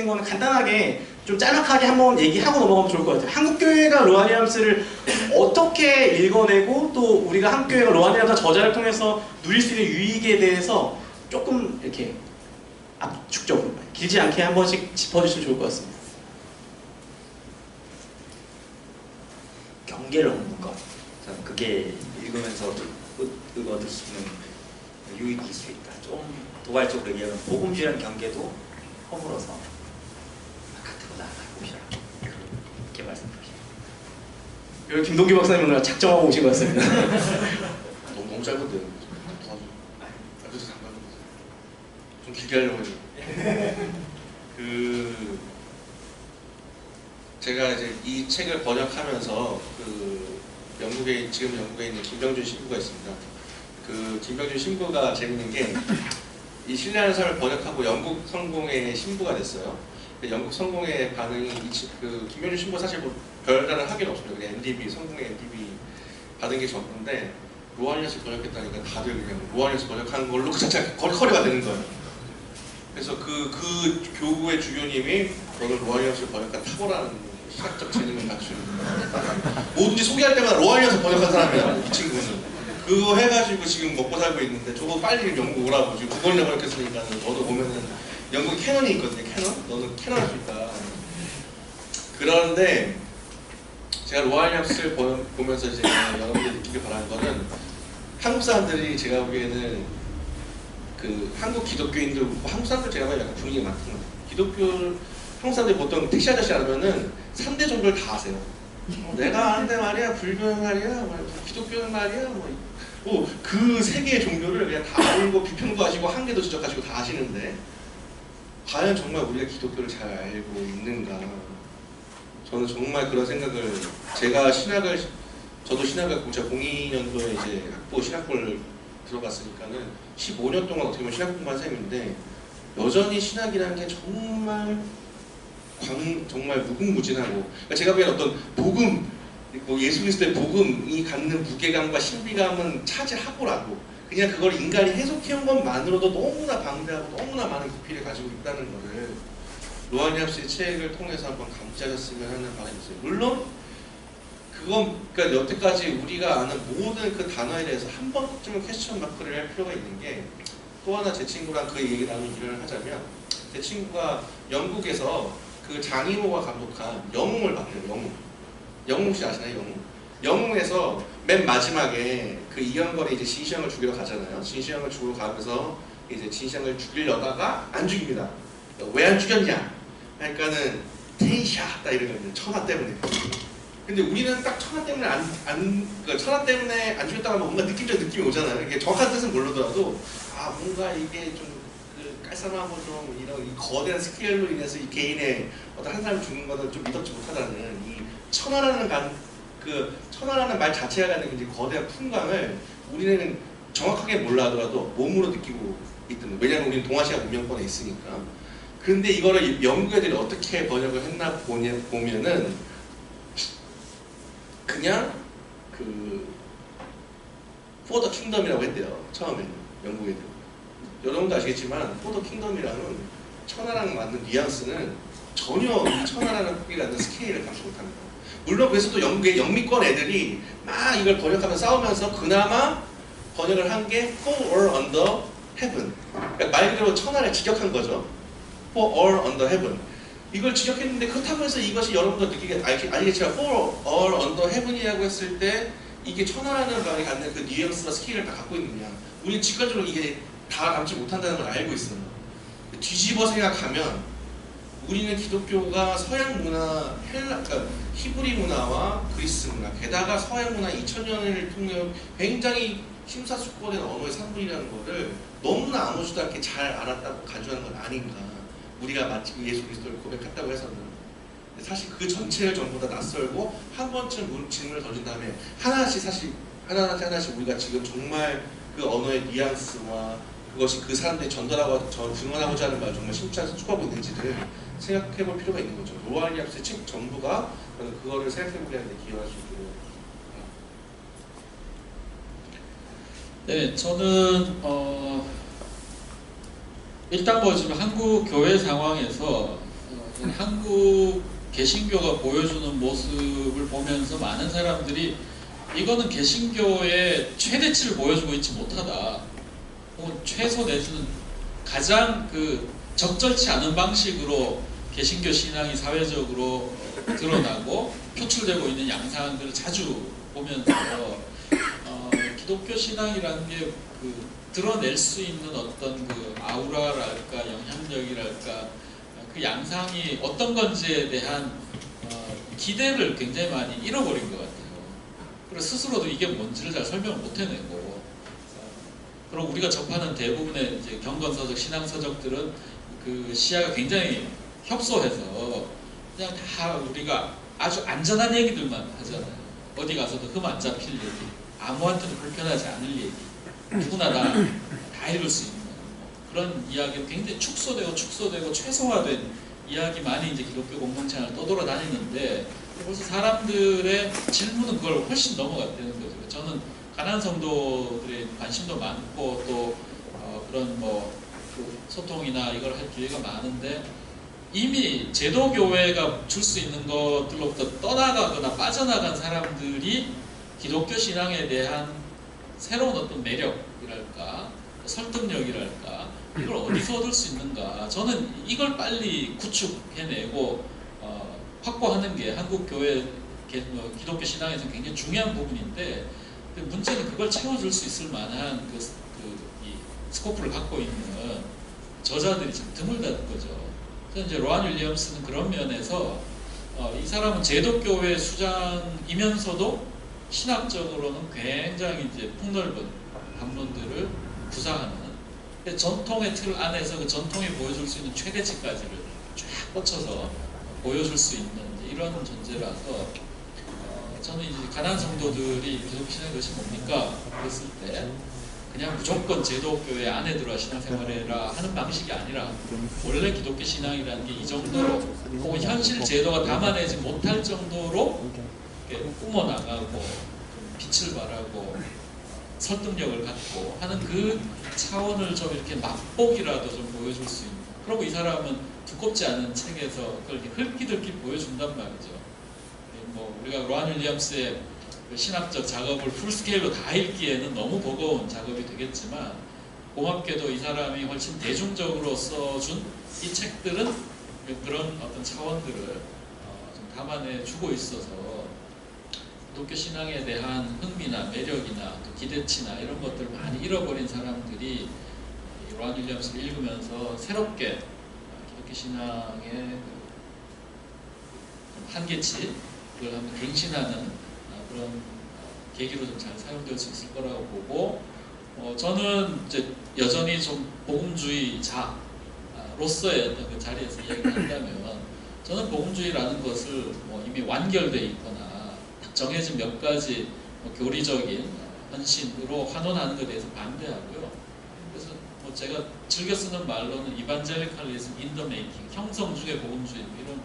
있는 거는 간단하게 좀 짤막하게 한번 얘기하고 넘어가면 좋을 것 같아요. 한국교회가 로하니암스를 어떻게 읽어내고 또 우리가 한국교회가 로하니암스 저자를 통해서 누릴 수 있는 유익에 대해서 조금 이렇게 압축적으로 길지 않게 한 번씩 짚어주시면 좋을 것 같습니다. 경계를 얻는 것. 그게 읽으면서 얻을 수 있는 유익일 수 있다. 좀 도발적으로 얘기하면 복음주의라는 경계도 허물어서 바깥으로 나아갈 곳이라 이렇게 말씀드리죠. 여기 김동기 박사님 오늘 작정하고 오신 것 같습니다. 너무 짧은데요. 좀 길게 하려고 해요. 제가 이제 이 책을 번역하면서 지금 영국에 있는 김병준 신부가 있습니다. 김병준 신부가 재밌는 게 이 신뢰하는 사람을 번역하고 영국 성공의 신부가 됐어요. 영국 성공의 반응이 김병준 신부 사실 뭐 별다른 학위는 없습니다. 그냥 NDB 성공의 NDB 받은 게 전부인데 로하니아스 번역했다니까 다들 그냥 로하니아스 번역한 걸로 그 자체가 커리가 되는 거예요. 그래서 그 교구의 주교님이 너는 로하니아스 번역한 탁월한 시각적 재능을 갖춘 뭐든지 소개할 때마다 로하니아스 번역한 사람이야. 이 친구는 그거 해가지고 지금 먹고 살고 있는데 저거 빨리 영국 오라고 지금 그걸로 번역했으니까 너도 보면은 영국 캐논이 있거든요. 캐논? 너는 캐논 할 수 있다. 그런데 제가 로하니아스를 보면서 이제 여러분들이 느끼길 바라는 거는 한국 사람들이 제가 보기에는 한국 기독교인들, 한국 사람들 제가 보기엔 약간 분위기가 많은 것 같아요. 기독교, 한국 사람들이 보통 택시 아저씨 알면 3대 종교를 다 아세요. 내가 아는데 말이야, 불교 말이야, 기독교 말이야, 그 세 개의 종교를 그냥 다 알고 비평도 하시고 한계도 지적하시고 다 아시는데 과연 정말 우리가 기독교를 잘 알고 있는가? 저는 정말 그런 생각을 저도 신학을 제가 02년도에 이제 학부 신학부를 들어갔으니까는 15년 동안 어떻게 보면 신학 공부한 셈인데 여전히 신학이라는 게 정말 무궁무진하고 그러니까 제가 보기엔 어떤 복음 예수 그리스도의 복음이 갖는 무게감과 신비감은 차지하고라도 그냥 그걸 인간이 해석해온 것만으로도 너무나 방대하고 너무나 많은 깊이를 가지고 있다는 것을 로하니아스의 책을 통해서 한번 감지하셨으면 하는 바람이 있어요. 물론 그러니까 여태까지 우리가 아는 모든 그 단어에 대해서 한 번쯤은 퀘스천 마크를 할 필요가 있는 게 또 하나 제 친구랑 그 얘기 나누기를 하자면 제 친구가 영국에서 그 장이모가 감독한 영웅을 봤대요. 영웅 혹시 아시나요? 영웅에서 맨 마지막에 그 이영걸이 이제 진시황을 죽이러 가잖아요. 진시황을 죽이러 가면서 이제 진시황을 죽이려다가 안 죽입니다. 왜 안 죽였냐? 그러니까는 텐샤 딱 이러거든요. 천하 때문에. 근데 우리는 딱 천하 때문에 천하 때문에 안 죽였다고 하면 뭔가 느낌적 느낌이 오잖아요. 이게 정확한 뜻은 모르더라도 뭔가 이게 좀 깔쌈하고 좀 이런 이 거대한 스케일로 인해서 이 개인의 어떤 한 사람이 죽는 것을 좀 믿었지 못하다는 이 천하라는 말 자체가 갖는 굉장히 거대한 풍광을 우리는 정확하게 몰라더라도 몸으로 느끼고 있던 거예요. 왜냐하면 우리는 동아시아 문명권에 있으니까. 근데 이거를 영국 애들이 어떻게 번역을 했나 보면은 그냥 For the Kingdom이라고 했대요. 처음에는 영국 애들. 여러분도 아시겠지만 For the Kingdom이라는 천하랑 맞는 뉘앙스는 전혀 이 천하라는 크기 갖는 스케일을 감지 못합니다. 물론 그래서도 영국의 영미권 애들이 막 이걸 번역하면서 싸우면서 그나마 번역을 한 게 For all under heaven. 그러니까 말 그대로 천하를 직역한 거죠. For all under heaven. 이걸 직역했는데 그렇다고 해서 이것이 여러분도 알겠지만 For all under heaven이라고 했을 때 이게 천하라는 말이 갖는 그 뉘앙스와 스케일을 다 갖고 있느냐. 우리는 직관적으로 이게 다 감지 못한다는 걸 알고 있어요. 뒤집어 생각하면 우리는 기독교가 서양 문화, 그러니까 히브리 문화와 그리스 문화, 게다가 서양 문화 2000년을 통해 굉장히 심사숙고된 언어의 산물이라는 것을 너무나 아무렇지도 않게 잘 알았다고 가져가는 건 아닌가. 우리가 마치 예수 그리스도를 고백했다고 해서는 사실 그 전체를 전부 다 낯설고 한 번쯤 질문을 던진 다음에 하나씩 우리가 지금 정말 그 언어의 뉘앙스와 그것이 그 사람들이 증언하고자 하는 말을 정말 심취해서 축하하고 있는지를 생각해 볼 필요가 있는 거죠. 로하니아스의 책 전부가 그거를 생각해 보게 하는데 기여할 수 있도록. 네, 저는 일단 뭐 지금 한국 교회 상황에서 한국 개신교가 보여주는 모습을 보면서 많은 사람들이 이거는 개신교의 최대치를 보여주고 있지 못하다, 혹은 최소 내지는 가장 그 적절치 않은 방식으로 개신교 신앙이 사회적으로 드러나고 표출되고 있는 양상들을 자주 보면서 기독교 신앙이라는 게 그 드러낼 수 있는 어떤 그 아우라랄까 영향력이랄까 그 양상이 어떤 건지에 대한 기대를 굉장히 많이 잃어버린 것 같아요. 그래서 스스로도 이게 뭔지를 잘 설명을 못 해내고, 그리고 우리가 접하는 대부분의 이제 경건서적, 신앙서적들은 그 시야가 굉장히 협소해서 그냥 다 우리가 아주 안전한 얘기들만 하잖아요. 어디 가서도 흠 안 잡힐 얘기, 아무한테도 불편하지 않을 얘기, 누구나 다 읽을 수 있는 그런 이야기가 굉장히 축소되고 최소화된 이야기만이 이제 기독교 공동체 안을 떠돌아다니는데, 벌써 사람들의 질문은 그걸 훨씬 넘어갔다는 거죠. 저는 가난한 성도들의 관심도 많고 또 그런 그 소통이나 이걸 할 기회가 많은데, 이미 제도교회가 줄 수 있는 것들로부터 떠나가거나 빠져나간 사람들이 기독교 신앙에 대한 새로운 어떤 매력이랄까, 설득력이랄까, 이걸 어디서 얻을 수 있는가. 저는 이걸 빨리 구축해내고 확보하는 게 한국 교회 기독교 신앙에서 굉장히 중요한 부분인데, 문제는 그걸 채워줄 수 있을 만한 이 스코프를 갖고 있는 저자들이 참 드물다는 거죠. 그래서 이제 로안 윌리엄스는 그런 면에서 이 사람은 제독교회 수장이면서도 신학적으로는 굉장히 이제 폭넓은 담론들을 구사하는, 전통의 틀 안에서 그 전통이 보여줄 수 있는 최대치까지를 쫙 뻗쳐서 보여줄 수 있는 이런 존재라서, 저는 이제 가난한 성도들이 기독교 신앙이 것이 뭡니까? 그랬을 때 그냥 무조건 제도교회 안에 들어와 신앙생활해라 하는 방식이 아니라, 원래 기독교 신앙이라는 게 이 정도로 혹은 현실 제도가 담아내지 못할 정도로 뿜어나가고 빛을 발하고 설득력을 갖고 하는 그 차원을 좀 이렇게 맛보기라도 좀 보여줄 수 있는, 그리고 이 사람은 두껍지 않은 책에서 그걸 이렇게 흙기들기 보여준단 말이죠. 우리가 로안 윌리엄스의 신학적 작업을 풀스케일로 다 읽기에는 너무 버거운 작업이 되겠지만, 고맙게도 이 사람이 훨씬 대중적으로 써준 이 책들은 그런 어떤 차원들을 좀 담아내주고 있어서, 기독교 신앙에 대한 흥미나 매력이나 또 기대치나 이런 것들을 많이 잃어버린 사람들이 로안 윌리엄스를 읽으면서 새롭게 기독교 신앙의 한계치 그걸 한번 갱신하는 그런 계기로 좀 잘 사용될 수 있을 거라고 보고, 저는 이제 여전히 좀 복음주의자로서의 어떤 그 자리에서 이야기를 한다면, 저는 복음주의라는 것을 이미 완결되어 있거나 딱 정해진 몇 가지 교리적인 헌신으로 환원하는 것에 대해서 반대하고요. 그래서 제가 즐겨 쓰는 말로는 이반젤리칼리즘 인 더 메이킹, 형성 중의 복음주의, 이런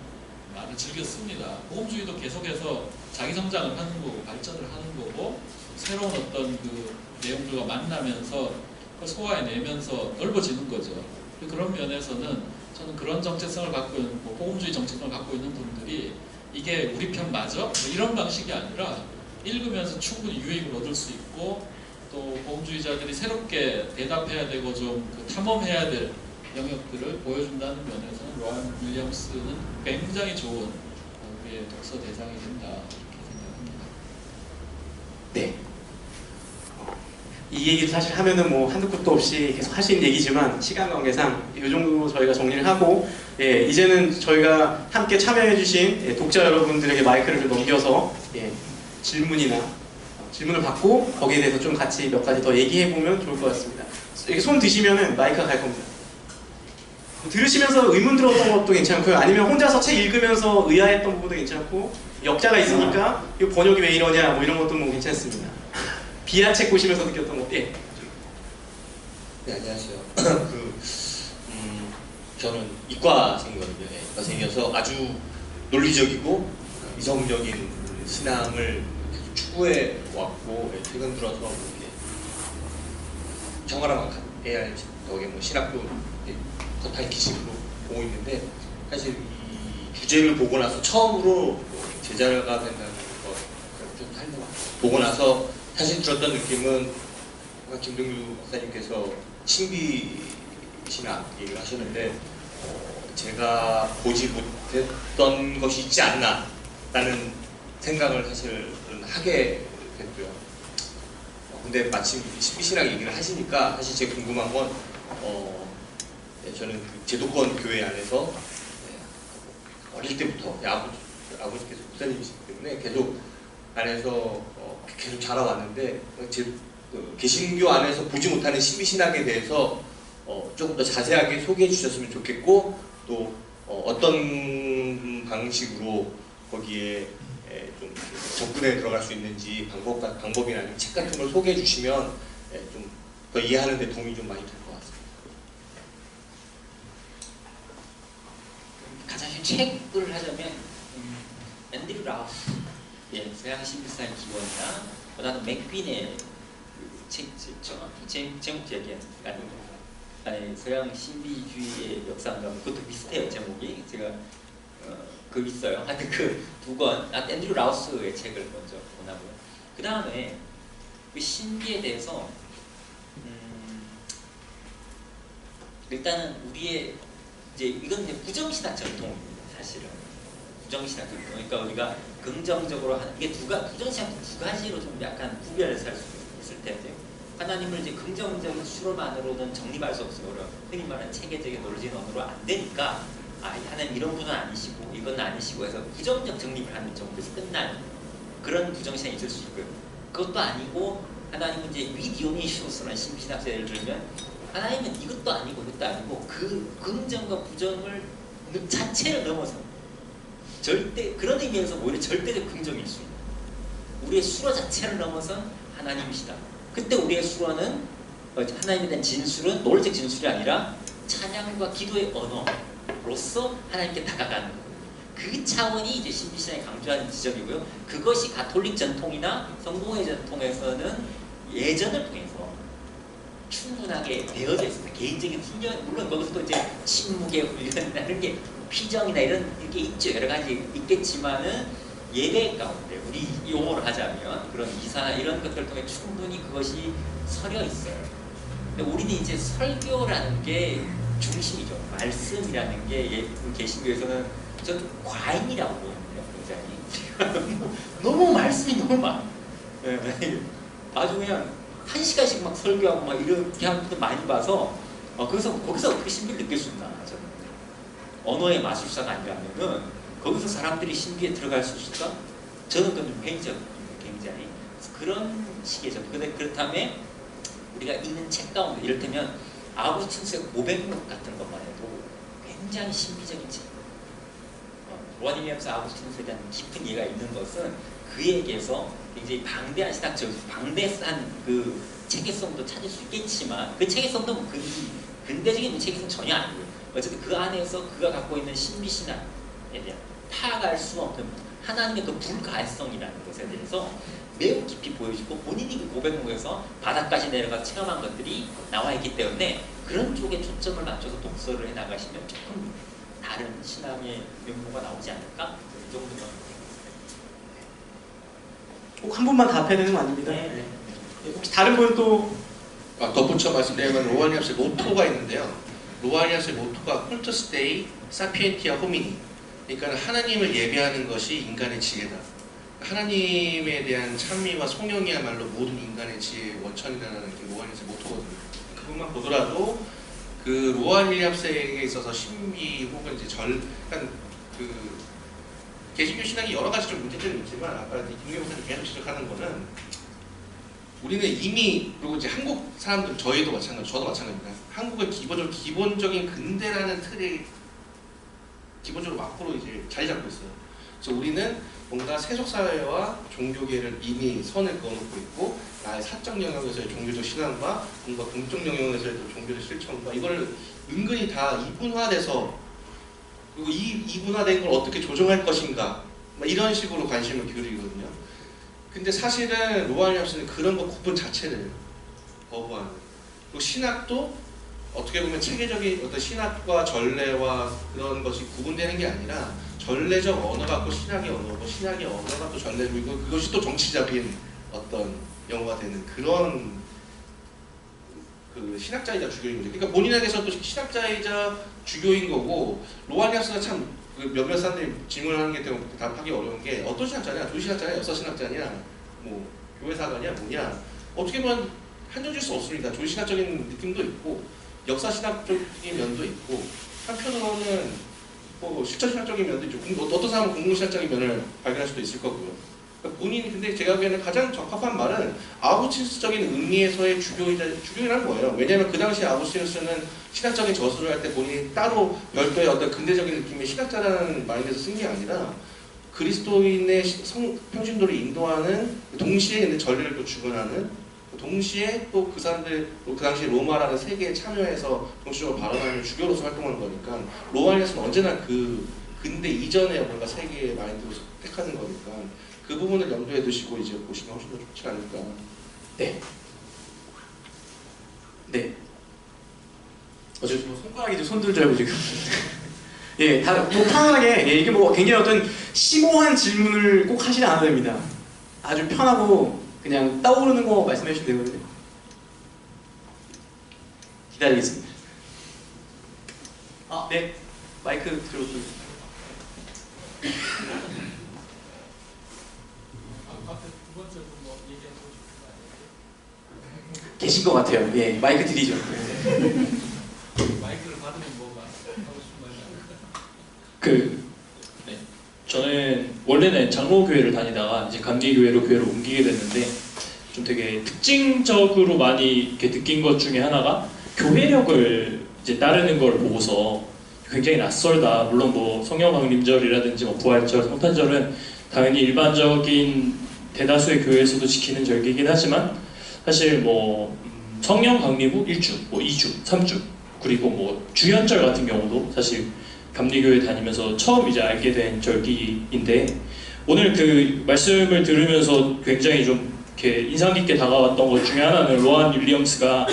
말을 즐겨 씁니다. 복음주의도 계속해서 자기 성장을 하는 거고 발전을 하는 거고, 새로운 어떤 그 내용들과 만나면서 그걸 소화해내면서 넓어지는 거죠. 그런 면에서는 저는 그런 정체성을 갖고 있는, 복음주의 정체성을 갖고 있는 분들이 이게 우리 편 맞아? 이런 방식이 아니라 읽으면서 충분히 유익을 얻을 수 있고, 또 복음주의자들이 새롭게 대답해야 되고 좀 탐험해야 될 영역들을 보여준다는 면에서는 로안 윌리엄스는 굉장히 좋은 우리의 독서 대상이 된다, 이렇게 생각합니다. 네. 이 얘기를 사실 하면은 한도 끝도 없이 계속 할 수 있는 얘기지만, 시간 관계상 이 정도로 저희가 정리를 하고, 이제는 저희가 함께 참여해주신 독자 여러분들에게 마이크를 좀 넘겨서 질문을 받고 거기에 대해서 좀 같이 몇 가지 더 얘기해보면 좋을 것 같습니다. 이렇게 손 드시면은 마이크가 갈 겁니다. 들으시면서 의문 들었던 것도 괜찮고요. 아니면 혼자서 책 읽으면서 의아했던 부분도 괜찮고, 역자가 있으니까 이 번역이 왜 이러냐 이런 것도 괜찮습니다. 비하 책 보시면서 느꼈던 것. 네, 안녕하세요. 저는 이과생이거든요. 이과생이어서 아주 논리적이고 이성적인 신앙을 추구해 왔고, 최근 들어서 이렇게 정화랑 AR 덕에 신학도 겉핥기식으로 보고 있는데, 사실 이 주제를 보고 나서 처음으로 제자가 된다는 거 보고 나서 사실 들었던 느낌은 아까 김동규 박사님께서 신비 신학 얘기를 하셨는데 제가 보지 못했던 것이 있지 않나 라는 생각을 사실은 하게 됐고요. 근데 마침 신비 신학 얘기를 하시니까 사실 제가 궁금한 건 네, 저는 그 제도권 교회 안에서 어릴 때부터 아버지께서 목사님이시기 때문에 계속 안에서 계속 자라왔는데 개신교 안에서 보지 못하는 신비신학에 대해서 조금 더 자세하게 소개해 주셨으면 좋겠고 또 어떤 방식으로 거기에 좀 접근해 들어갈 수 있는지 방법이나 아니면 책 같은 걸 소개해 주시면 좀 더 이해하는 데 도움이 좀 많이 될 것 같습니다. 가장 책을 하자면 앤드류 라우스 서양 신비사의 기원이나 나는 맥빈의 책 제목 기억이 아니 서양 신비주의의 역사인가 그것도 비슷해요 제목이 제가 그 있어요. 하여튼 그 두 권 앤드류 라우스의 책을 먼저 권하고요. 그 다음에 그 신비에 대해서 일단은 우리의 이제 이건 이제 부정신학 전통입니다. 사실은 부정신학 전통. 그러니까 우리가 긍정적으로 하는 이게 부정신학 두 가지로 좀 약간 구별해서 할 수 있을 텐데 하나님을 이제 긍정적인 수로만으로는 정립할 수 없어요. 흔히 말하는 체계적인 논리적인 언어로 안 되니까 하나님 이런 분은 아니시고 이건 아니시고 해서 부정적 정립을 하는 정도에서 끝나는 그런 부정신학이 있을 수 있고요. 그것도 아니고 하나님은 이제 위디오니시오스라는 신비신학자 예를 들면 하나님은 이것도 아니고 이것도 아니고 그 긍정과 부정을 자체를 넘어서 절대 그런 의미에서 오히려 절대적 긍정일 수 있는 우리의 수로 자체를 넘어선 하나님이시다. 그때 우리의 수로는 하나님에 대한 진술은 논리적 진술이 아니라 찬양과 기도의 언어로서 하나님께 다가가는 거예요. 그 차원이 이제 신비신학이 강조하는 지점이고요. 그것이 가톨릭 전통이나 성공회 전통에서는 예전을 통해서 충분하게 되어져 있습니다. 개인적인 훈련, 물론 거기서도 이제 침묵의 훈련이라는 게 피정이나 이런 게 있죠. 여러 가지 있겠지만은 예배 가운데 우리 용어로 하자면 그런 이사나 이런 것들을 통해 충분히 그것이 서려 있어요. 근데 우리는 이제 설교라는 게 중심이죠. 말씀이라는 게 개신교에서는 전 과잉이라고 보거든요. 굉장히 너무 말씀이 너무 많아. 아주 그냥 1시간씩 막 설교하고 막 이렇게 하는 분들 많이 봐서 거기서 어떻게 신비를 느낄 수 있나 저는. 언어의 마술사가 아니라면은 거기서 사람들이 신비에 들어갈 수 있을까? 저는 좀 회의적입니다. 굉장히 그런 식의 점. 근데 그렇다면 우리가 읽는 책 가운데 이를테면 아구스틴스의 고백록 같은 것만 해도 굉장히 신비적인 책. 로아니미엄스 아구스틴스에 대한 깊은 이해가 있는 것은 그에게서 굉장히 방대한 신학적, 방대한 그 체계성도 찾을 수 있겠지만 그 체계성도 근대적인 체계성 전혀 아니고요. 어쨌든 그 안에서 그가 갖고 있는 신비신학에 대한 파악할 수 없는 하나님의 그 불가능성이라는 것에 대해서 매우 깊이 보여주고 본인이 그 고백록에서 바닥까지 내려가 체험한 것들이 나와 있기 때문에 그런 쪽에 초점을 맞춰서 독서를 해나가시면 조금 다른 신앙의 면모가 나오지 않을까? 이 정도만. 꼭 한 분만 답해야 되는 거 아닙니다. 네. 혹시 다른 분 또 덧붙여 말씀드리면 로아니아스의 모토가 있는데요. 로아니아스의 모토가 콜투스 데이 사피엔티아 호미니. 그러니까 하나님을 예배하는 것이 인간의 지혜다. 하나님에 대한 찬미와 송영이야말로 모든 인간의 지혜의 원천이라는 게 로아니아스의 모토거든요. 그것만 보더라도 그 로아니아스에게 있어서 신비 혹은 이제 그러니까 그 개신교 신앙이 여러 가지 좀 문제점이 있지만 아까 김경호 선생님 계속 지적하는 거는 우리는 이미 그리고 이제 한국 사람들 저도 마찬가지입니다. 한국은 기본적인 근대라는 틀이 기본적으로 앞으로 이제 자리 잡고 있어요. 그래서 우리는 뭔가 세속 사회와 종교계를 이미 선을 그어놓고 있고 나의 사적 영역에서의 종교적 신앙과 뭔가 공적 영역에서의 종교적 실천과 이거를 은근히 다 이분화돼서 그리고 이 이분화된 걸 어떻게 조정할 것인가 이런 식으로 관심을 기울이거든요. 근데 사실은 로아니아스는 그런 거 구분 자체를 거부하는 그리고 신학도 어떻게 보면 체계적인 어떤 신학과 전례와 그런 것이 구분되는 게 아니라 전례적 언어가 또 신학의 언어고 신학의 언어가 또 전례이고 그것이 또 정치적인 어떤 영어가 되는 그런 그 신학자이자 주교인 거죠. 그러니까 본인에게서 또 신학자이자 주교인 거고 로아니아스가 참 몇몇 사람들이 질문을 하는 게 되게 답하기 어려운 게 어떤 신학자냐, 조신학자냐, 역사신학자냐, 뭐 교회사가냐, 뭐냐 어떻게 보면 한정질 수 없습니다. 조신학적인 느낌도 있고 역사신학적인 면도 있고 한편으로는 뭐 실천신학적인 면도 있고 어떤 사람은 공공신학적인 면을 발견할 수도 있을 거고요. 그러니까 본인이 근데 제가 보기에는 가장 적합한 말은 아우구스티누스적인 의미에서의 주교이라는 거예요. 왜냐하면 그 당시 아우구스티누스는 신학적인 저술을 할 때 본인이 따로 별도의 어떤 근대적인 느낌의 신학자라는 마인드에서 쓴 게 아니라 그리스도인의 평신도를 인도하는 동시에 근데 전례를 또 주관하는 동시에 또 그 사람들 그 당시 로마라는 세계에 참여해서 정치적으로 발언하는 주교로서 활동하는 거니까 로아니아스는 언제나 그 근대 이전의 뭔가 세계의 마인드로 택하는 거니까 그 부분을 염두에 두시고 이제 보시면 훨씬 더 좋지 않을까. 네. 네. 어제 뭐 손가락이 좀 손들 줄 알고 지금. 예, 다 뭐 편하게 예, 이게 뭐 굉장히 어떤 심오한 질문을 꼭 하시지 않아도 됩니다. 아주 편하고 그냥 떠오르는 거 말씀해 주시면 되거든요. 기다리겠습니다. 아, 네. 마이크 들고 계신 것 같아요. 예, 마이크 드리죠. 마이크를 받으면 뭐가 하고 싶은 말이 저는 원래는 장로교회를 다니다가 이제 감리교회로 교회를 옮기게 됐는데 좀 되게 특징적으로 많이 이렇게 느낀 것 중에 하나가 교회력을 이제 따르는 걸 보고서 굉장히 낯설다. 물론 뭐 성령강림절이라든지 뭐 부활절, 성탄절은 당연히 일반적인 대다수의 교회에서도 지키는 절기이긴 하지만 사실 뭐 성령 강림 후 1주, 뭐 2주, 3주 그리고 뭐 주현절 같은 경우도 사실 감리교회 다니면서 처음 이제 알게 된 절기인데 오늘 그 말씀을 들으면서 굉장히 좀 이렇게 인상 깊게 다가왔던 것 중에 하나는 로안 윌리엄스가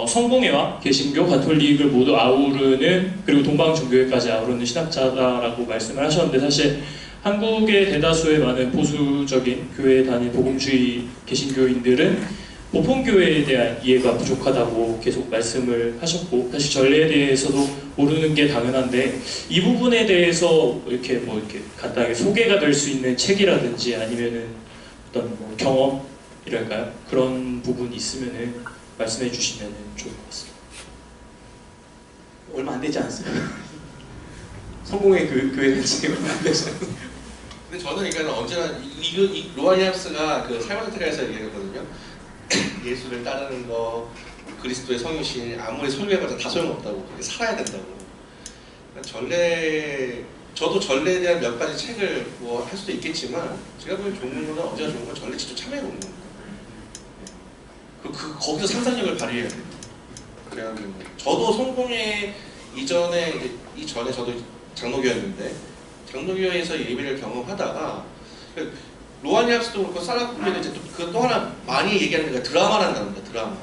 성공회와 개신교, 가톨릭을 모두 아우르는 그리고 동방종교회까지 아우르는 신학자다라고 말씀을 하셨는데 사실 한국의 대다수의 많은 보수적인 교회에 다닌 복음주의 개신교인들은 보편교회에 대한 이해가 부족하다고 계속 말씀을 하셨고 사실 전례에 대해서도 모르는 게 당연한데 이 부분에 대해서 이렇게 뭐 이렇게 간단하게 소개가 될 수 있는 책이라든지 아니면은 어떤 뭐 경험이랄까요? 그런 부분이 있으면은 말씀해 주시면 좋을 것 같습니다. 얼마 안 되지 않았어요? 성공의 교회는 지금 얼마 안 되지 않았어요? 근데 저는 그러니까 언제나 이 로아니아스가 그 삶의 선택에서 얘기했거든요. 예수를 따르는 거, 그리스도의 성유신 아무리 설교해봐도 다 소용없다고 그렇게 살아야 된다고. 전례 저도 전례에 대한 몇 가지 책을 뭐 할 수도 있겠지만 제가 보기엔 좋은 거는 언제나 좋은 건 전례 직접 참여해보는 겁니다. 거기서 상상력을 발휘해야 돼요. 그래가지고 저도 성공회 이전에 저도 장로교였는데 장로교회에서 예배를 경험하다가 로아니아스도 그렇고 사라쿠르도 이제 또 하나 많이 얘기하는 게 드라마라는 단어입니다.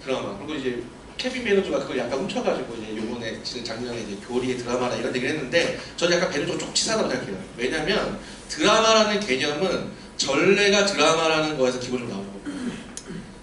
드라마. 그리고 이제 케빈 베너즈가 그걸 약간 훔쳐가지고 이제 요번에 작년에 이제 교리의 드라마라 이런 얘기를 했는데 저는 약간 베너즈가 좀 치사하다고 생각해요. 왜냐면 드라마라는 개념은 전례가 드라마라는 거에서 기본적으로 나오는 거예요.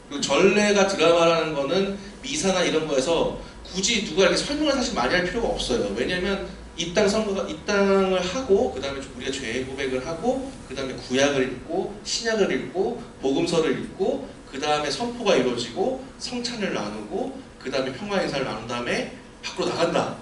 그리고 전례가 드라마라는 거는 미사나 이런 거에서 굳이 누가 이렇게 설명을 사실 많이 할 필요가 없어요. 왜냐면 입당을 하고 그 다음에 우리가 죄 고백을 하고 그 다음에 구약을 읽고 신약을 읽고 복음서를 읽고 그 다음에 선포가 이루어지고 성찬을 나누고 그 다음에 평화 인사를 나눈 다음에 밖으로 나간다.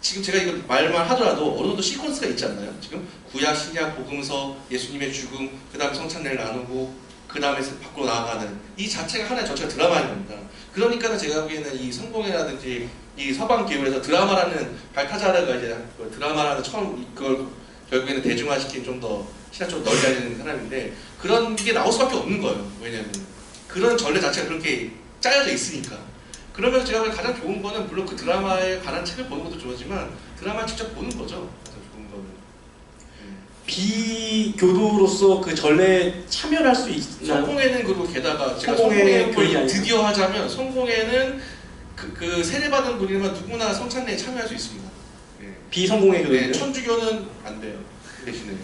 지금 제가 이거 말만 하더라도 어느 정도 시퀀스가 있지 않나요? 지금 구약, 신약, 복음서, 예수님의 죽음, 그 다음에 성찬을 나누고 그 다음에 밖으로 나아가는 이 자체가 하나의 전체가 드라마인 겁니다. 그러니까 제가 보기에는 이 성공회라든지 이 서방 기업에서 드라마라는 발타자르가 이제 드라마라는 처음 그걸 결국에는 대중화시킨 좀 더 신학적으로 널리 알리는 사람인데 그런 게 나올 수밖에 없는 거예요. 왜냐면 그런 전례 자체가 그렇게 짜여져 있으니까. 그러면서 제가 가장 좋은 거는 물론 그 드라마에 관한 책을 보는 것도 좋지만 드라마를 직접 보는 거죠. 가장 좋은 거는. 비교도로서 그 전례에 참여를 할 수 있나요? 성공회는 그리고 게다가 제가 성공회 성공회 교인이 아니고. 드디어 하자면 성공회는 그 세례받은 분이면 누구나 성찬례에 참여할 수 있습니다. 예. 비성공회 교도인데요? 네, 천주교는 안 돼요. 그 대신에.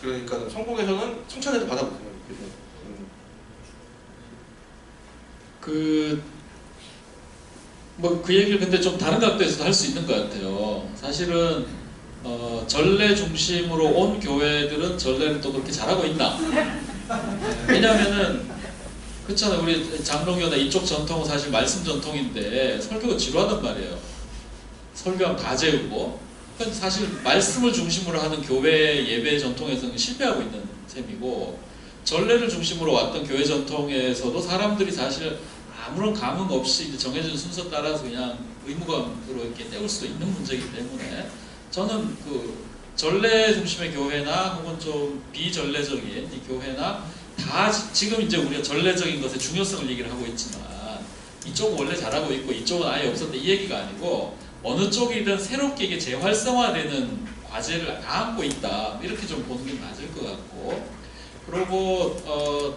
그러니까 성공회에서는 성찬례도 받아보세요. 그래서, 뭐 그 얘기를 근데 좀 다른 각도에서도 할 수 있는 것 같아요. 사실은 전례 중심으로 온 교회들은 전례를 또 그렇게 잘하고 있나? 왜냐하면은 그렇잖아요. 우리 장로교나 이쪽 전통은 사실 말씀 전통인데 설교가 지루하단 말이에요. 설교하면 다 재우고. 그러니까 사실 말씀을 중심으로 하는 교회 예배 전통에서는 실패하고 있는 셈이고, 전례를 중심으로 왔던 교회 전통에서도 사람들이 사실 아무런 감흥 없이 이제 정해진 순서 따라서 그냥 의무감으로 이렇게 때울 수도 있는 문제이기 때문에, 저는 그 전례 중심의 교회나 혹은 좀 비전례적인 이 교회나 다 지금 이제 우리가 전례적인 것의 중요성을 얘기를 하고 있지만, 이쪽은 원래 잘하고 있고 이쪽은 아예 없었다 이 얘기가 아니고, 어느 쪽이든 새롭게 이게 재활성화되는 과제를 다 안고 있다, 이렇게 좀 보는 게 맞을 것 같고, 그리고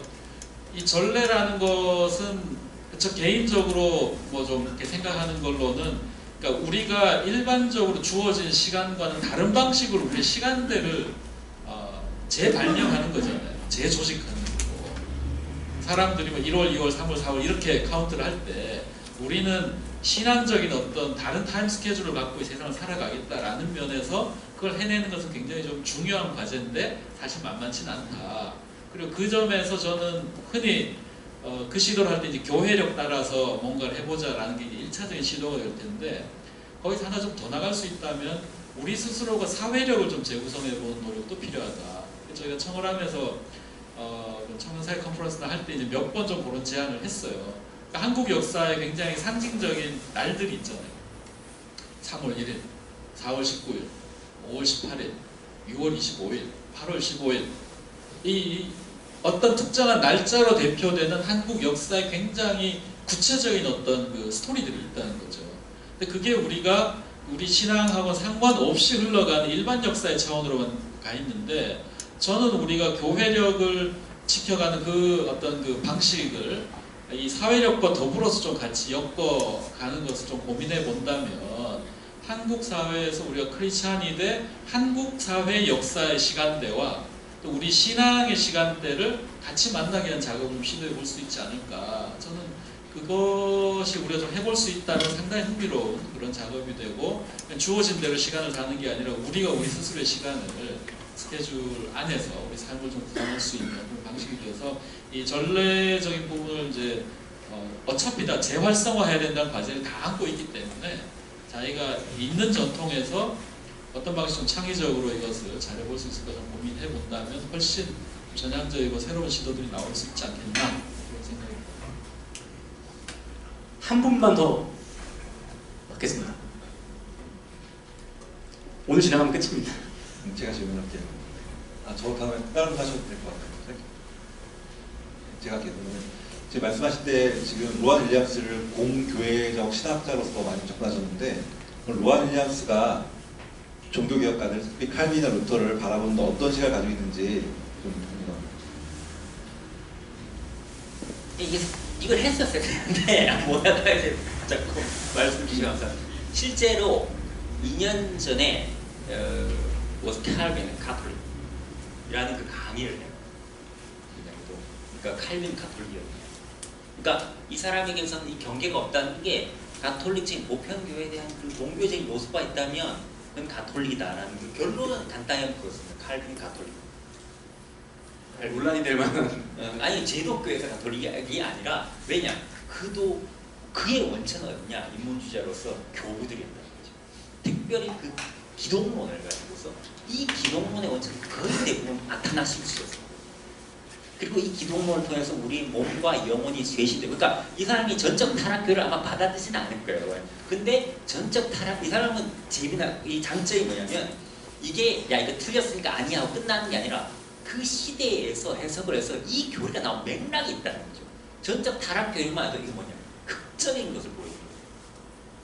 이 전례라는 것은 저 개인적으로 뭐 좀 이렇게 생각하는 걸로는, 그러니까 우리가 일반적으로 주어진 시간과는 다른 방식으로 우리 시간대를 재발령하는 거잖아요. 재조직하는 거고, 사람들이 뭐 1월, 2월, 3월, 4월 이렇게 카운트를 할 때 우리는 신앙적인 어떤 다른 타임 스케줄을 갖고 이 세상을 살아가겠다라는 면에서 그걸 해내는 것은 굉장히 좀 중요한 과제인데 사실 만만치는 않다. 그리고 그 점에서 저는 흔히 그 시도를 할 때 이제 교회력 따라서 뭔가를 해보자라는 게 이제 1차적인 시도가 될 텐데, 거기서 하나 좀 더 나갈 수 있다면 우리 스스로가 사회력을 좀 재구성해보는 노력도 필요하다. 저희가 청월함에서 청년사회 컨퍼런스나 할 때 이제 몇 번 좀 그런 제안을 했어요. 그러니까 한국 역사에 굉장히 상징적인 날들이 있잖아요. 3월 1일, 4월 19일, 5월 18일, 6월 25일, 8월 15일, 이 어떤 특정한 날짜로 대표되는 한국 역사에 굉장히 구체적인 어떤 그 스토리들이 있다는 거죠. 근데 그게 우리가 우리 신앙하고 상관없이 흘러가는 일반 역사의 차원으로만 가 있는데, 저는 우리가 교회력을 지켜가는 그 어떤 그 방식을 이 사회력과 더불어서 좀 같이 엮어가는 것을 좀 고민해 본다면, 한국 사회에서 우리가 크리스찬이 돼 한국 사회 역사의 시간대와 또 우리 신앙의 시간대를 같이 만나게 하는 작업을 좀 시도해 볼 수 있지 않을까. 저는 그것이 우리가 좀 해볼 수 있다는 상당히 흥미로운 그런 작업이 되고, 주어진 대로 시간을 사는 게 아니라 우리가 우리 스스로의 시간을 스케줄 안에서 우리 삶을 좀 구성할 수 있는 그런 방식이 돼서, 이 전례적인 부분을 이제 어차피 다 재활성화해야 된다는 과제를 다 안고 있기 때문에, 자기가 있는 전통에서 어떤 방식 좀 창의적으로 이것을 잘해볼 수 있을까 좀 고민해 본다면 훨씬 전향적이고 새로운 시도들이 나올 수 있지 않겠나, 그런 생각입니다. 한 분만 더 받겠습니다. 오늘 지나가면 끝입니다. 제가 질문할게요. 저 다음에 다른 거 하셔도 될 것 같아요. 제가 할게요. 지금 말씀하실 때 지금 로안 윌리엄스를 공교회적 신학자로서 많이 접근하셨는데, 로안 윌리엄스가 종교개혁가들, 특히 칼빈이나 루터를 바라보는데 어떤 시각을 가지고 있는지 좀 궁금합니다. 이걸 했었어야 되는데 뭐하다가 이제 자꾸 말씀 주시면 감사합니다. 실제로 2년 전에 was 칼빈 카톨릭이라는 그 강의를 해요. 그러니까 칼빈 카톨릭이었네요. 그러니까 이 사람에게서는 이 경계가 없다는 게, 가톨릭적인 보편교회에 대한 그 종교적인 요소가 있다면 그건 가톨릭이다라는 그 결론은 간단히 그렇습니다. 칼빈 가톨릭. 논란이 될 만한. 아니 제독교에서 가톨릭이 아니라, 왜냐? 그의 원천은 어디냐? 인문주의자로서 교부들이었다는 거죠. 특별히 그 기독론을 가지고서 이 기독론의 원천은 거의 대부분 아타나시우스였어요. 그리고 이 기독론을 통해서 우리 몸과 영혼이 쇄신되고, 그러니까 이 사람이 전적 타락교를 아마 받아들이지는 않을 거예요. 근데 전적 타락, 이 사람은 이 장점이 뭐냐면, 이게 야 이거 틀렸으니까 아니야 하고 끝나는 게 아니라 그 시대에서 해석을 해서 이 교리가 나온 맥락이 있다는 거죠. 전적 타락교리만 해도 이게 뭐냐, 극적인 것을 보여줍니다.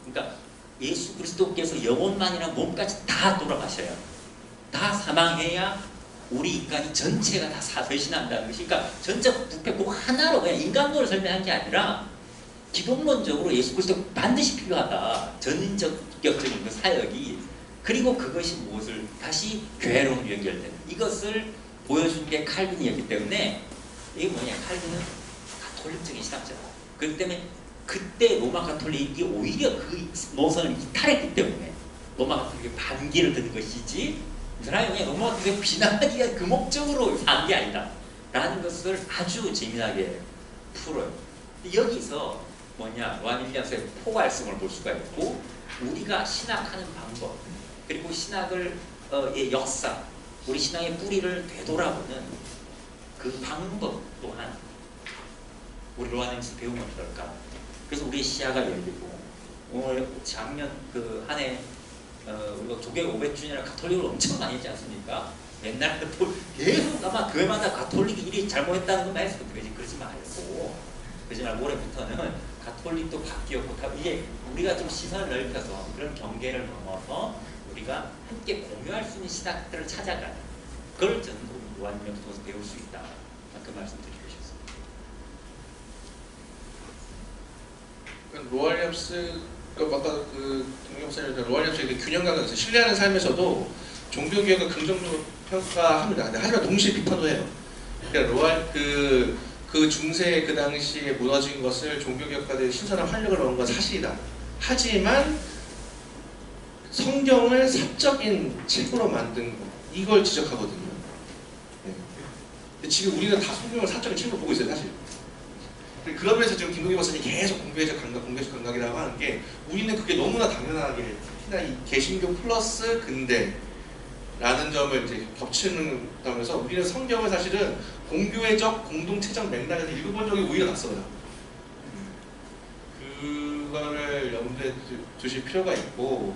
그러니까 예수 그리스도께서 영혼만이나 몸까지 다 돌아가셔야, 다 사망해야 우리 인간이 전체가 다 배신한다는 것이, 그러니까 전체 부패 꼭 하나로 그냥 인간도를 설명한 게 아니라 기독론적으로 예수 그리스도 반드시 필요하다. 전인격적인 그 사역이, 그리고 그것이 무엇을 다시 교회로 연결되는 이것을 보여준 게 칼빈이었기 때문에, 이게 뭐냐, 칼빈은 가톨릭적인 신학자다. 그렇기 때문에 그때 로마 가톨릭이 오히려 그 노선을 이탈했기 때문에 로마 가톨릭이 반기를 든 것이지, 이 사람이 그냥 로마 가톨릭을 비난하기 위한 그 목적으로 산 게 아니다 라는 것을 아주 재미나게 풀어요. 여기서 뭐냐, 로안 윌리엄스의 포괄성을 볼 수가 있고, 우리가 신학하는 방법, 그리고 신학을 의 역사, 우리 신앙의 뿌리를 되돌아보는 그 방법 또한 우리 로안 윌리엄스 배우면 어떨까. 그래서 우리의 시야가 열리고, 오늘 작년 그 한 해 우리가 조계 500주년을 가톨릭을 엄청 많이 했지 않습니까? 옛날 계속 아마 교회마다 가톨릭이 일이 잘못했다는 것만 했을 거지. 그러지 말고, 그러지 말고 올해부터는 가톨릭도 바뀌었고, 다 이게 우리가 좀 시선을 넓혀서 그런 경계를 넘어서 우리가 함께 공유할 수 있는 신학들을 찾아가는, 그걸 저는 로안 윌리엄스 통해서 배울 수 있다. 그 말씀 드리고 싶습니다. 로안 윌리엄스가 아까 그 동영상에 로안 윌리엄스의 그 균형감을 신뢰하는 삶에서도 종교개혁을 긍정적으로 평가합니다. 하지만 동시에 비판도 해요. 그러니까 로안 그 중세 그 당시에 무너진 것을 종교개혁가들이 신선한 활력을 넣은 건 사실이다. 하지만 성경을 사적인 책으로 만든 것, 이걸 지적하거든요. 네. 지금 우리는 다 성경을 사적인 책으로 보고 있어요, 사실. 그러면서 지금 김동기 박사님 계속 공교회적 감각, 공교회적 감각이라고 하는 게, 우리는 그게 너무나 당연하게, 특히나 이 개신교 플러스 근대라는 점을 이제 겹치는 점에서 우리는 성경을 사실은 공교회적 공동체적 맥락에서 읽어본 적이 오히려 낯설어요. 그거를 염두에 두실 필요가 있고,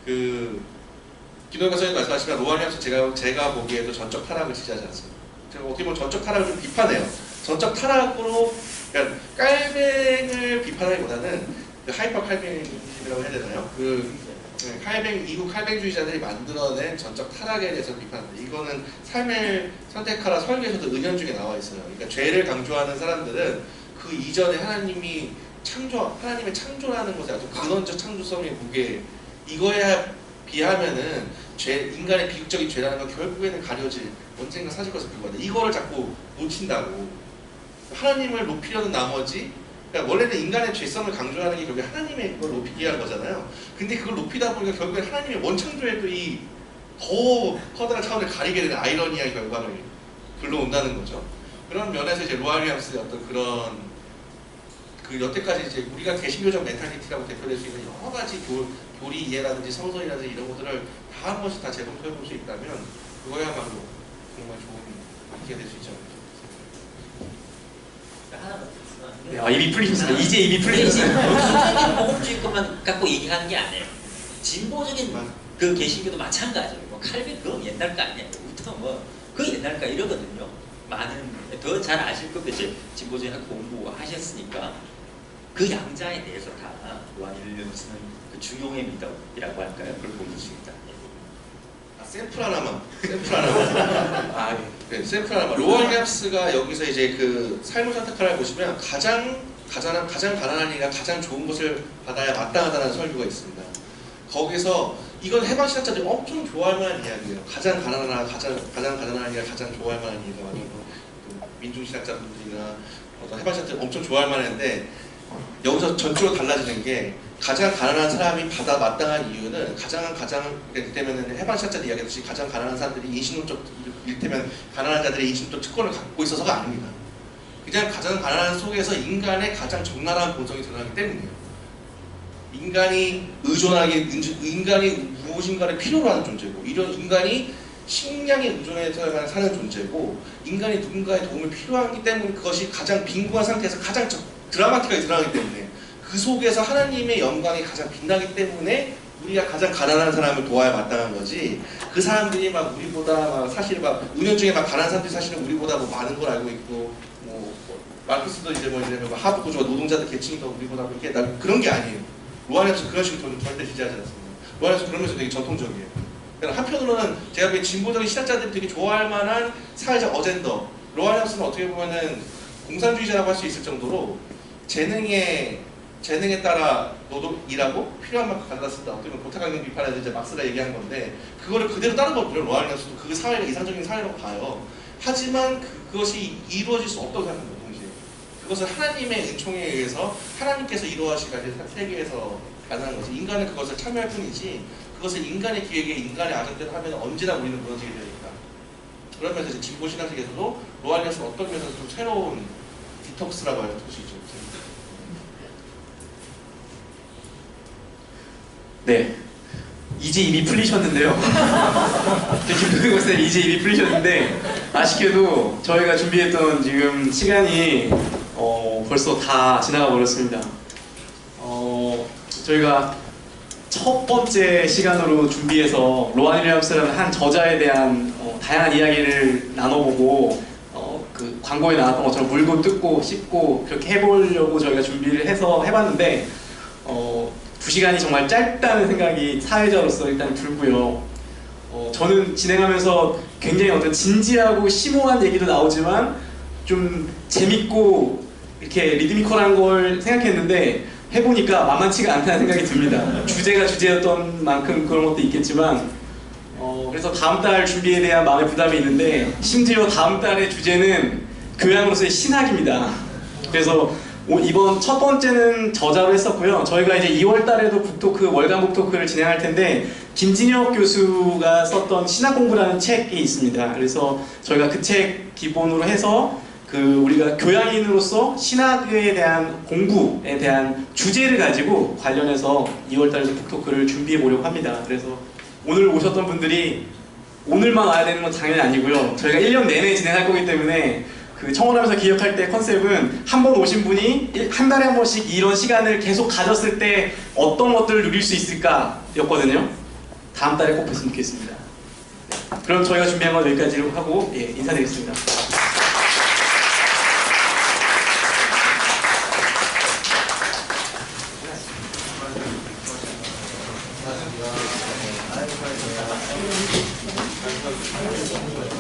김동기 박사님 말씀하시면 로안 윌리엄스 제가 보기에도 전적 타락을 지지하지 않습니다. 제가 어떻게 보면 전적 타락을 좀 비판해요. 전적 타락으로, 그러니까 칼뱅을 비판하기보다는 그 하이퍼 칼뱅이라고 해야 되나요? 이후 칼뱅주의자들이 만들어낸 전적 타락에 대해서 비판합니다. 이거는 삶을 선택하라 설계에서도 은연중에 나와 있어요. 그러니까 죄를 강조하는 사람들은 그 이전에 하나님의 창조라는 것에 아주 근원적 창조성의 무게, 이거에 비하면은 인간의 비극적인 죄라는 건 결국에는 가려질, 언젠가 사실 것을 불과하다. 이거를 자꾸 놓친다고. 하나님을 높이려는 나머지, 그러니까 원래는 인간의 죄성을 강조하는 게 결국에 하나님의 그걸 높이기 위한 거잖아요. 근데 그걸 높이다 보니까 결국엔 하나님의 원창조의 이 더 커다란 차원을 가리게 되는 아이러니한 결과를 불러온다는 거죠. 그런 면에서 이제 로안 윌리엄스의 어떤 그런 여태까지 이제 우리가 개신교적 멘탈리티라고 대표될 수 있는 여러 가지 교리 이해라든지 성서이라든지 이런 것들을 다 한 번씩 다 재검토해 볼 수 있다면, 그거야말로 정말 좋은 기회가 될 수 있지 않을까. 하나만 네, 입이 풀리셨어요. 이제 입이 풀리셨어요. 진보적인 복음주의 것만 갖고 얘기하는 게 아니에요. 진보적인 그 개신교도 마찬가지예요. 뭐 칼빈 그건 옛날 거 아니에요. 부터 그 옛날 거 이러거든요. 많은 더 잘 아실 겁니다. 진보적인 학교 공부하셨으니까 그 양자에 대해서 다 로안 윌리엄스는 그 중용의 미덕이라고 할까요? 그걸 보여줄 수 있다. 샘플 하나만. 네, 샘플 하나만. 로안 윌리엄스가 여기서 이제 그 삶을 선택하라 보시면 가장 가난한 이가 가장 좋은 것을 받아야 마땅하다는 설교가 있습니다. 거기서 이건 해방 신학자들이 엄청 좋아할 만한 이야기예요. 가장 가난한 이가 가장 좋아할 만한 이야기가 민중 신학자분들이나 어떤 해방 신학자들이 엄청 좋아할 만한데, 여기서 전적으로 달라지는 게, 가장 가난한 사람이 받아 마땅한 이유는 이를테면 해방 신학자들 이야기했듯이 가장 가난한 사람들이 이를테면 가난한 자들의 인신론적 특권을 갖고 있어서가 아닙니다. 그냥 가장 가난한 속에서 인간의 가장 적나라한 본성이 드러나기 때문이에요. 인간이 무엇인가를 필요로 하는 존재고, 이런 인간이 식량에 의존해서 사는 존재고, 인간이 누군가의 도움을 필요하기 때문에 그것이 가장 빈곤한 상태에서 가장 드라마틱하게 드러나기 때문에, 그 속에서 하나님의 영광이 가장 빛나기 때문에 우리가 가장 가난한 사람을 도와야 마땅한 거지, 그 사람들이 막 우리보다 사실 은연중에 가난한 사람들이 사실은 우리보다 많은 걸 알고 있고, 마르크스도 이제 하부 구조가 노동자들 계층이 더 우리보다 그런 게 아니에요. 로안 윌리엄스 그런 식으로 절대 지지하지 않습니다. 로안 윌리엄스 그러면서 되게 전통적이에요. 그러니까 한편으로는 제가 보기엔 진보적인 신학자들이 되게 좋아할 만한 사회적 어젠더. 로아니엄스는 어떻게 보면은 공산주의자라고 할 수 있을 정도로 재능에 따라 일하고 필요한 만큼 갖다 쓴다. 어떻게 보면 고타강경 비판에서 이제 막스가 얘기한 건데 그거를 그대로 따른 거거든요. 로아니엄스도 그 사회가 이상적인 사회라고 봐요. 하지만 그것이 이루어질 수 없다고 생각합니다. 동시에 그것은 하나님의 은총에 의해서 하나님께서 이루어하신 세계에서 가능한 거지. 인간은 그것을 참여할 뿐이지 그것을 인간의 기획에 인간의 아전대로 하면 언제나 우리는 무너지게 되니까. 그러면서 이제 진보 신학에서도 로아니엄스는 어떤 면에서 좀 새로운 디톡스라고 할 수 있죠. 네, 이제 입이 풀리셨는데요. 김동규 박사님 이제 입이 풀리셨는데 아쉽게도 저희가 준비했던 지금 시간이 벌써 다 지나가 버렸습니다. 저희가 첫 번째 시간으로 준비해서 로안 윌리엄스라는 한 저자에 대한 다양한 이야기를 나눠보고 그 광고에 나왔던 것처럼 물고 뜯고 씹고 그렇게 해보려고 저희가 준비를 해서 해봤는데 2시간이 정말 짧다는 생각이 사회자로서 일단 들고요. 저는 진행하면서 굉장히 어떤 진지하고 심오한 얘기도 나오지만 좀 재밌고 이렇게 리드미컬한 걸 생각했는데 해보니까 만만치가 않다는 생각이 듭니다. 주제가 주제였던 만큼 그런 것도 있겠지만 그래서 다음 달 준비에 대한 마음의 부담이 있는데 심지어 다음 달의 주제는 교양으로서의 신학입니다. 그래서 이번 첫 번째는 저자로 했었고요. 저희가 이제 2월 달에도 북토크, 월간 북토크를 진행할 텐데 김진혁 교수가 썼던 신학 공부라는 책이 있습니다. 그래서 저희가 그 책 기본으로 해서 우리가 교양인으로서 신학에 대한 공부에 대한 주제를 가지고 관련해서 2월 달에도 북토크를 준비해 보려고 합니다. 그래서 오늘 오셨던 분들이 오늘만 와야 되는 건 당연히 아니고요. 저희가 1년 내내 진행할 거기 때문에 그 청원하면서 기억할 때 컨셉은 한 번 오신 분이 한 달에 한 번씩 이런 시간을 계속 가졌을 때 어떤 것들을 누릴 수 있을까 였거든요. 다음 달에 꼭 뵀으면 좋겠습니다. 그럼 저희가 준비한 건 여기까지로 하고 인사드리겠습니다. 아,